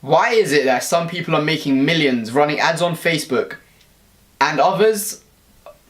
Why is it that some people are making millions running ads on Facebook and others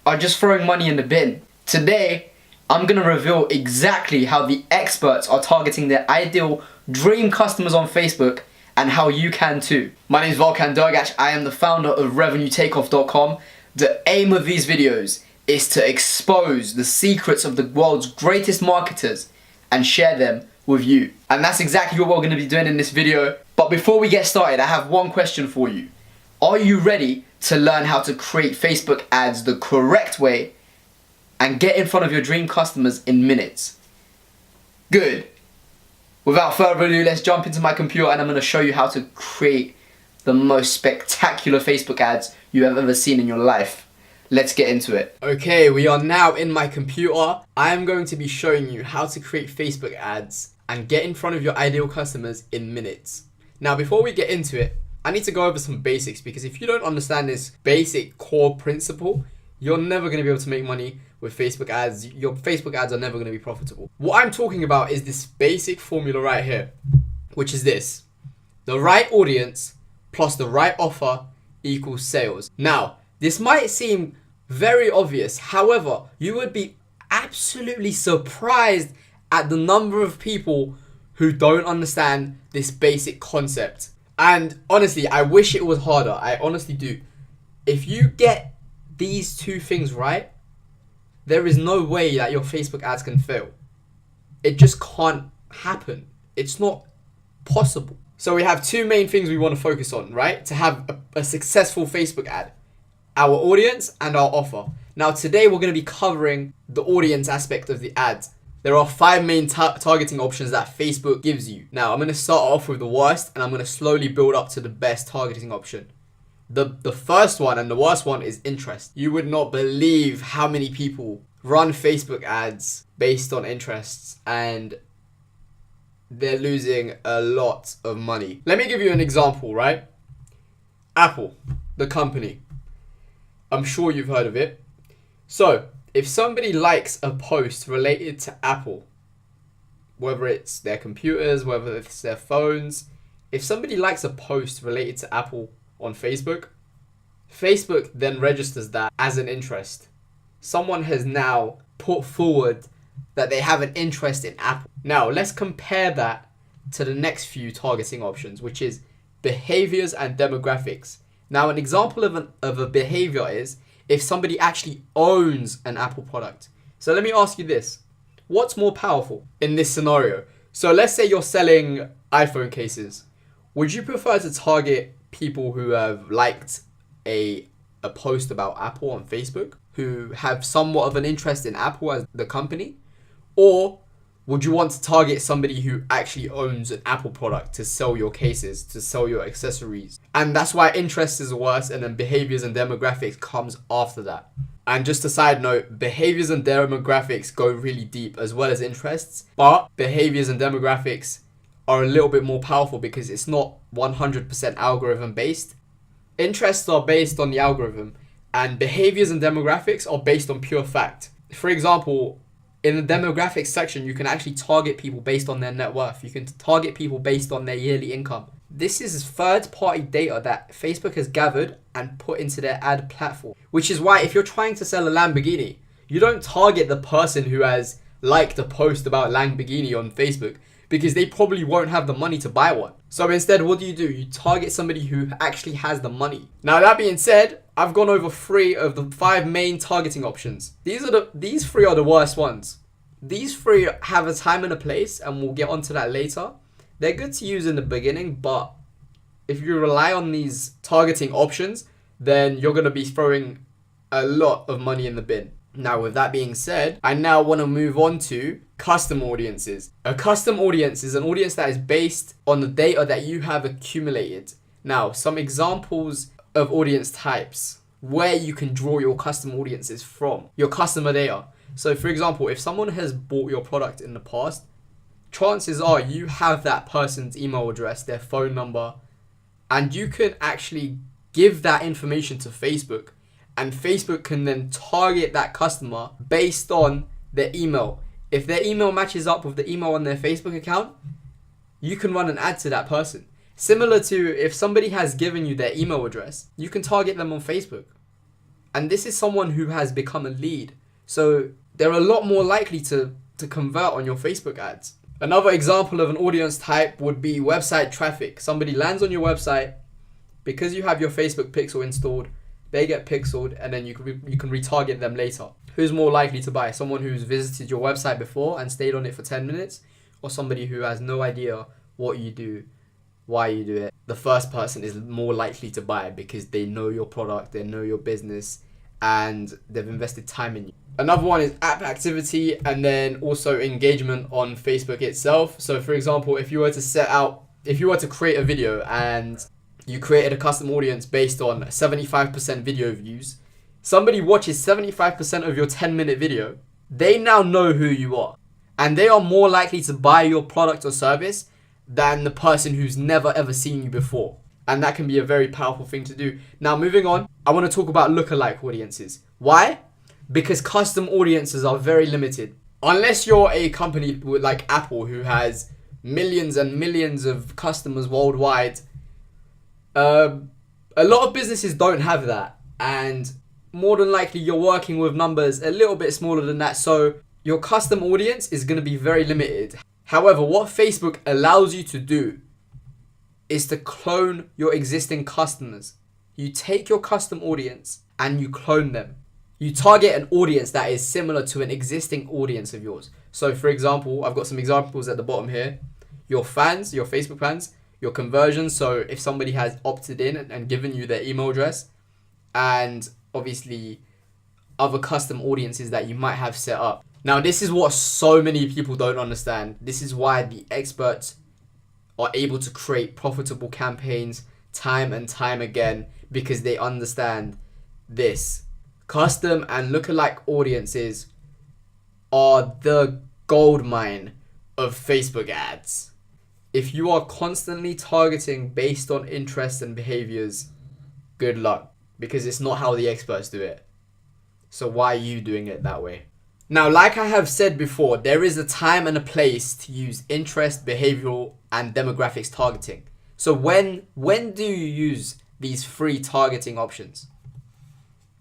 are just throwing money in the bin? Today, I'm going to reveal exactly how the experts are targeting their ideal dream customers on Facebook and how you can too. My name is Volkan Dergash. I am the founder of RevenueTakeoff.com. The aim of these videos is to expose the secrets of the world's greatest marketers and share them with you. And that's exactly what we're going to be doing in this video. But before we get started, I have one question for you. Are you ready to learn how to create Facebook ads the correct way and get in front of your dream customers in minutes? Good. Without further ado, let's jump into my computer and I'm going to show you how to create the most spectacular Facebook ads you have ever seen in your life. Let's get into it. Okay, we are now in my computer. I am going to be showing you how to create Facebook ads and get in front of your ideal customers in minutes. Now, before we get into it, I need to go over some basics, because if you don't understand this basic core principle, you're never going to be able to make money with Facebook ads. Your Facebook ads are never going to be profitable. What I'm talking about is this basic formula right here, which is this: the right audience plus the right offer equals sales. Now, this might seem very obvious. However, you would be absolutely surprised at the number of people who don't understand this basic concept. And honestly, I wish it was harder. I honestly do. If you get these two things right, there is no way that your Facebook ads can fail. It just can't happen. It's not possible. So we have two main things we want to focus on, right? To have a successful Facebook ad: our audience and our offer. Now today we're going to be covering the audience aspect of the ads. There are 5 main targeting options that Facebook gives you. Now I'm going to start off with the worst and I'm going to slowly build up to the best targeting option. The first one and the worst one is interest. You would not believe how many people run Facebook ads based on interests, and they're losing a lot of money. Let me give you an example, right? Apple, the company. I'm sure you've heard of it. So, if somebody likes a post related to Apple, whether it's their computers, whether it's their phones, if somebody likes a post related to Apple on Facebook, Facebook then registers that as an interest. Someone has now put forward that they have an interest in Apple. Now, let's compare that to the next few targeting options, which is behaviors and demographics. Now, an example of a behavior is if somebody actually owns an Apple product. So let me ask you this: what's more powerful in this scenario? So let's say you're selling iPhone cases. Would you prefer to target people who have liked a post about Apple on Facebook, who have somewhat of an interest in Apple as the company? Or would you want to target somebody who actually owns an Apple product to sell your cases, to sell your accessories? And that's why interest is worse, and then behaviors and demographics comes after that. And just a side note, behaviors and demographics go really deep as well as interests, but behaviors and demographics are a little bit more powerful because it's not 100% algorithm based. Interests are based on the algorithm, and behaviors and demographics are based on pure fact. For example, in the demographics section, you can actually target people based on their net worth. You can target people based on their yearly income. This is third-party data that Facebook has gathered and put into their ad platform. Which is why if you're trying to sell a Lamborghini, you don't target the person who has liked a post about Lamborghini on Facebook, because they probably won't have the money to buy one. So instead, what do? You target somebody who actually has the money. Now, that being said, I've gone over 3 of the 5 main targeting options. These 3 are the worst ones. These 3 have a time and a place, and we'll get onto that later. They're good to use in the beginning, but if you rely on these targeting options, then you're going to be throwing a lot of money in the bin. Now, with that being said, I now want to move on to custom audiences. A custom audience is an audience that is based on the data that you have accumulated. Now, some examples of audience types where you can draw your custom audiences from: your customer data. So, for example, if someone has bought your product in the past, chances are you have that person's email address, their phone number, and you can actually give that information to Facebook, and Facebook can then target that customer based on their email. If their email matches up with the email on their Facebook account, you can run an ad to that person. Similar to if somebody has given you their email address, you can target them on Facebook. And this is someone who has become a lead. So they're a lot more likely to convert on your Facebook ads. Another example of an audience type would be website traffic. Somebody lands on your website because you have your Facebook pixel installed, they get pixeled, and then you can retarget them later. Who's more likely to buy? Someone who's visited your website before and stayed on it for 10 minutes, or somebody who has no idea what you do, why you do it? The first person is more likely to buy because they know your product, they know your business, and they've invested time in you. Another one is app activity, and then also engagement on Facebook itself. So for example, if you were to create a video and you created a custom audience based on 75% video views, somebody watches 75% of your 10-minute video, they now know who you are. And they are more likely to buy your product or service than the person who's never ever seen you before. And that can be a very powerful thing to do. Now, moving on, I want to talk about lookalike audiences. Why? Because custom audiences are very limited. Unless you're a company like Apple who has millions and millions of customers worldwide, a lot of businesses don't have that. And more than likely, you're working with numbers a little bit smaller than that. So your custom audience is going to be very limited. However, what Facebook allows you to do is to clone your existing customers. You take your custom audience and you clone them. You target an audience that is similar to an existing audience of yours. So for example, I've got some examples at the bottom here. Your fans, your Facebook fans, your conversions. So if somebody has opted in and given you their email address, and obviously other custom audiences that you might have set up. Now, this is what so many people don't understand. This is why the experts are able to create profitable campaigns time and time again, because they understand this. Custom and lookalike audiences are the gold mine of Facebook ads. If you are constantly targeting based on interests and behaviors, good luck, because it's not how the experts do it. So why are you doing it that way? Now, like I have said before, there is a time and a place to use interest, behavioral, and demographics targeting. So when do you use these free targeting options?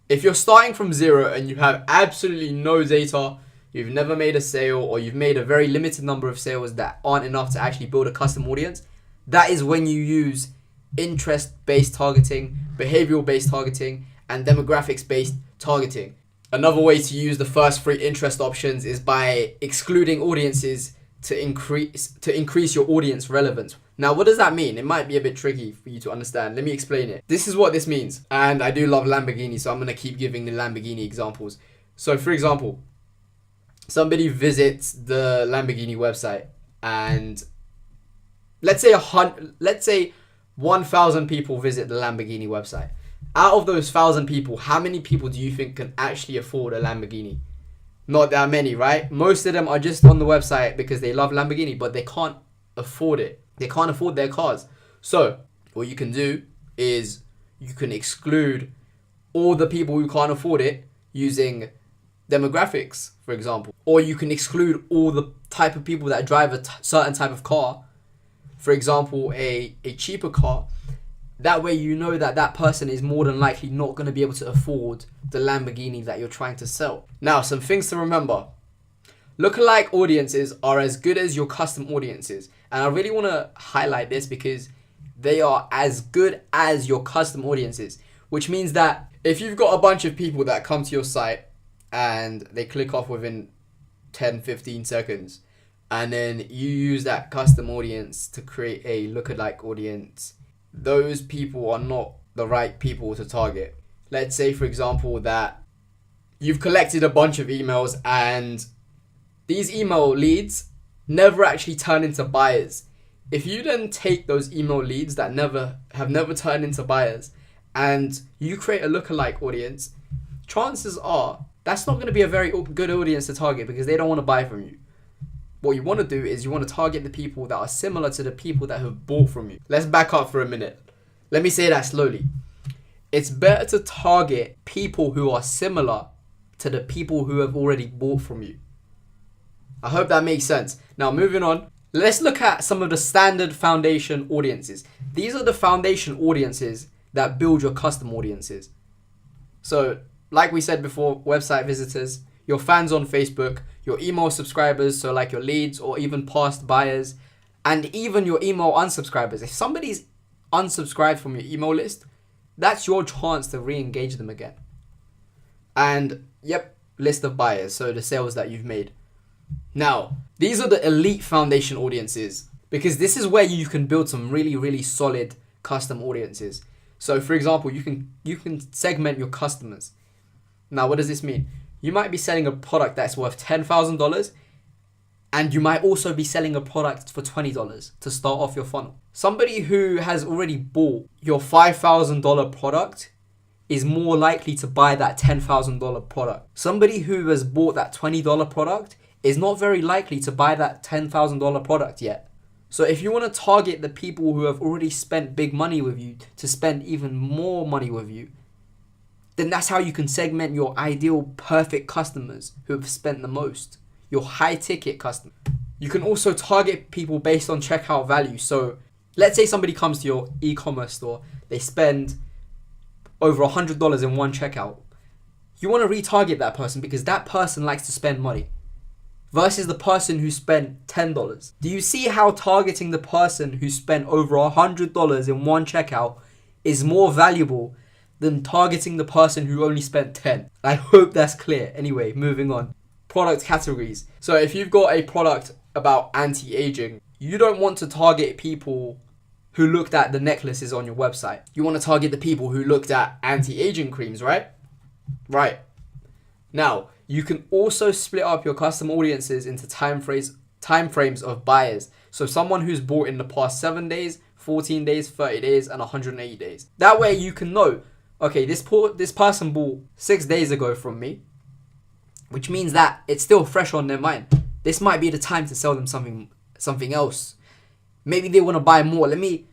If you're starting from zero and you have absolutely no data, you've never made a sale, or you've made a very limited number of sales that aren't enough to actually build a custom audience, that is when you use interest-based targeting, behavioral-based targeting, and demographics-based targeting. Another way to use the first free interest options is by excluding audiences to increase your audience relevance. Now, what does that mean? It might be a bit tricky for you to understand. Let me explain it. This is what this means. And I do love Lamborghini, so I'm going to keep giving the Lamborghini examples. So, for example, somebody visits the Lamborghini website, and let's say 1,000 people visit the Lamborghini website. Out of those 1,000 people, how many people do you think can actually afford a Lamborghini? Not that many, right? Most of them are just on the website because they love Lamborghini, but they can't afford it. They can't afford their cars. So what you can do is you can exclude all the people who can't afford it using demographics, for example. Or you can exclude all the type of people that drive a certain type of car. For example, a cheaper car. That way you know that that person is more than likely not going to be able to afford the Lamborghini that you're trying to sell. Now, some things to remember. Lookalike audiences are as good as your custom audiences. And I really want to highlight this because they are as good as your custom audiences. Which means that if you've got a bunch of people that come to your site and they click off within 10, 15 seconds, and then you use that custom audience to create a lookalike audience, those people are not the right people to target. Let's say, for example, that you've collected a bunch of emails and these email leads never actually turn into buyers. If you then take those email leads that have never turned into buyers and you create a lookalike audience, chances are that's not going to be a very good audience to target because they don't want to buy from you. What you want to do is you want to target the people that are similar to the people that have bought from you. Let's back up for a minute. Let me say that slowly. It's better to target people who are similar to the people who have already bought from you. I hope that makes sense. Now, moving on. Let's look at some of the standard foundation audiences. These are the foundation audiences that build your custom audiences. So, like we said before, website visitors, your fans on Facebook, your email subscribers, so like your leads or even past buyers, and even your email unsubscribers. If somebody's unsubscribed from your email list, that's your chance to re-engage them again. And yep, list of buyers, so the sales that you've made. Now, these are the elite foundation audiences, because this is where you can build some really, really solid custom audiences. So for example, you can segment your customers. Now, what does this mean? You might be selling a product that's worth $10,000, and you might also be selling a product for $20 to start off your funnel. Somebody who has already bought your $5,000 product is more likely to buy that $10,000 product. Somebody who has bought that $20 product is not very likely to buy that $10,000 product yet. So if you want to target the people who have already spent big money with you to spend even more money with you, then that's how you can segment your ideal perfect customers who have spent the most, your high ticket customers. You can also target people based on checkout value. So let's say somebody comes to your e-commerce store, they spend over $100 in one checkout. You want to retarget that person because that person likes to spend money versus the person who spent $10. Do you see how targeting the person who spent over $100 in one checkout is more valuable than targeting the person who only spent 10? I hope that's clear. Anyway, moving on. Product categories. So if you've got a product about anti-aging, you don't want to target people who looked at the necklaces on your website. You want to target the people who looked at anti-aging creams, right? Right. Now, you can also split up your custom audiences into time frames of buyers. So someone who's bought in the past 7 days, 14 days, 30 days, and 180 days. That way you can know, okay, this person bought 6 days ago from me, which means that it's still fresh on their mind. This might be the time to sell them something else. Maybe they want to buy more. Let me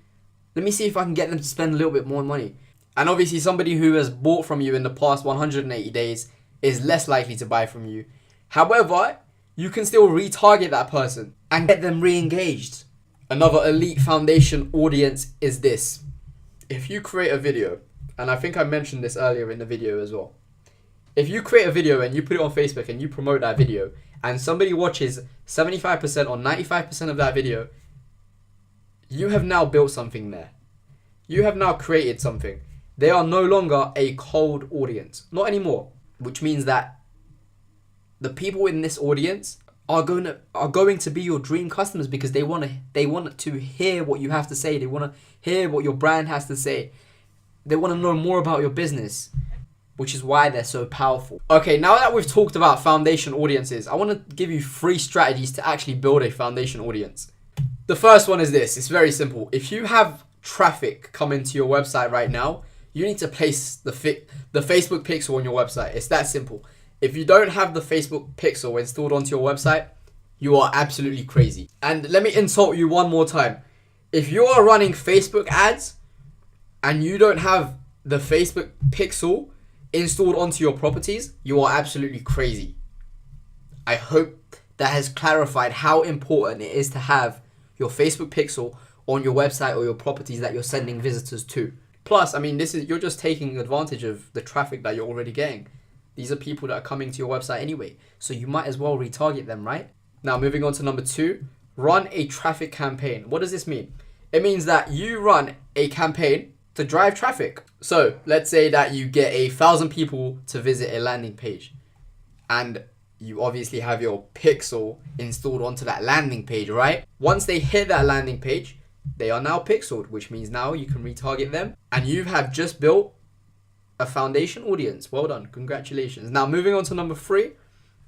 see if I can get them to spend a little bit more money. And obviously somebody who has bought from you in the past 180 days is less likely to buy from you. However, you can still retarget that person and get them re-engaged. Another elite foundation audience is this. If you create a video, and I think I mentioned this earlier in the video as well. If you create a video and you put it on Facebook and you promote that video and somebody watches 75% or 95% of that video, you have now built something there. You have now created something. They are no longer a cold audience. Not anymore. Which means that the people in this audience are going to be your dream customers because they want to hear what you have to say. They want to hear what your brand has to say. They want to know more about your business, which is why they're so powerful. Okay, now that we've talked about foundation audiences, I want to give you 3 strategies to actually build a foundation audience. The first one is this. It's very simple. If you have traffic coming to your website right now, you need to place the Facebook pixel on your website. It's that simple. If you don't have the Facebook pixel installed onto your website, you are absolutely crazy. And let me insult you one more time. If you are running Facebook ads and you don't have the Facebook pixel installed onto your properties, you are absolutely crazy. I hope that has clarified how important it is to have your Facebook pixel on your website or your properties that you're sending visitors to. Plus, I mean, you're just taking advantage of the traffic that you're already getting. These are people that are coming to your website anyway, so you might as well retarget them, right? Now, moving on to number 2, run a traffic campaign. What does this mean? It means that you run a campaign to drive traffic. So let's say that you get 1,000 people to visit a landing page, and you obviously have your pixel installed onto that landing page, right? Once they hit that landing page, they are now pixeled, which means now you can retarget them, and you have just built a foundation audience. Well done. Congratulations. Now, moving on to number 3.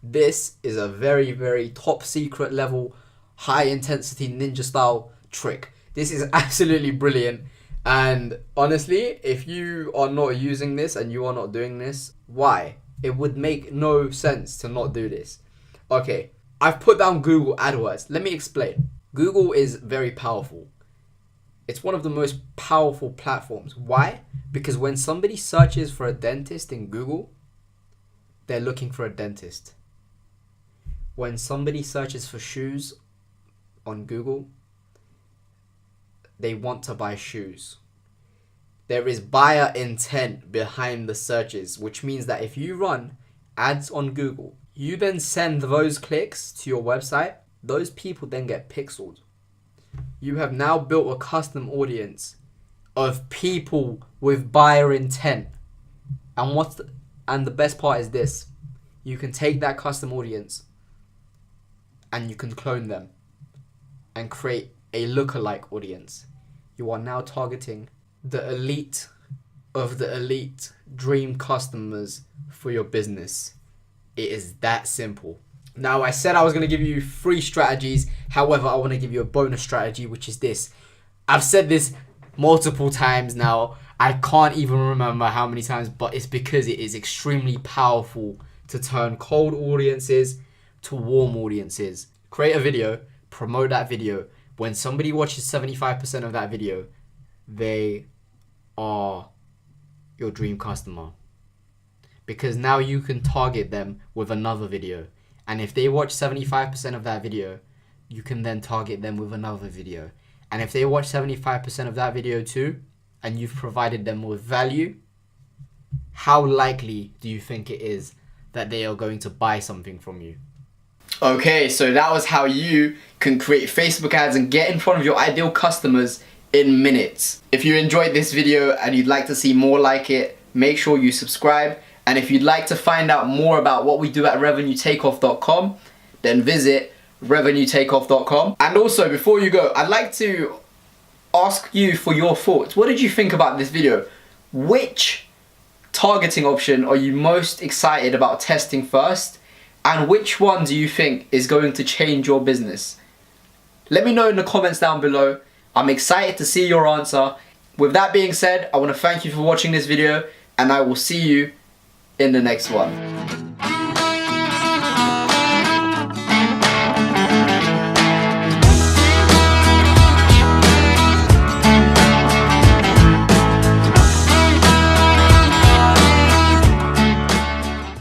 This is a very, very top secret level, high intensity ninja style trick. This is absolutely brilliant. And honestly, if you are not using this and you are not doing this, why? It would make no sense to not do this. Okay, I've put down Google AdWords. Let me explain. Google is very powerful. It's one of the most powerful platforms. Why? Because when somebody searches for a dentist in Google, they're looking for a dentist. When somebody searches for shoes on Google, they want to buy shoes. There is buyer intent behind the searches, which means that if you run ads on Google, you then send those clicks to your website, those people then get pixeled. You have now built a custom audience of people with buyer intent. And the best part is this: you can take that custom audience and you can clone them and create a lookalike audience. You are now targeting the elite of the elite dream customers for your business. It is that simple. Now, I said I was going to give you 3 strategies. However, I want to give you a bonus strategy, which is this. I've said this multiple times now. I can't even remember how many times, but it's because it is extremely powerful to turn cold audiences to warm audiences. Create a video, promote that video. When somebody watches 75% of that video, they are your dream customer. Because now you can target them with another video. And if they watch 75% of that video, you can then target them with another video. And if they watch 75% of that video too, and you've provided them with value, how likely do you think it is that they are going to buy something from you? Okay, so that was how you can create Facebook ads and get in front of your ideal customers in minutes. If you enjoyed this video and you'd like to see more like it, make sure you subscribe. And if you'd like to find out more about what we do at RevenueTakeoff.com, then visit RevenueTakeoff.com. And also, before you go, I'd like to ask you for your thoughts. What did you think about this video? Which targeting option are you most excited about testing first? And which one do you think is going to change your business? Let me know in the comments down below. I'm excited to see your answer. With that being said, I want to thank you for watching this video, and I will see you in the next one.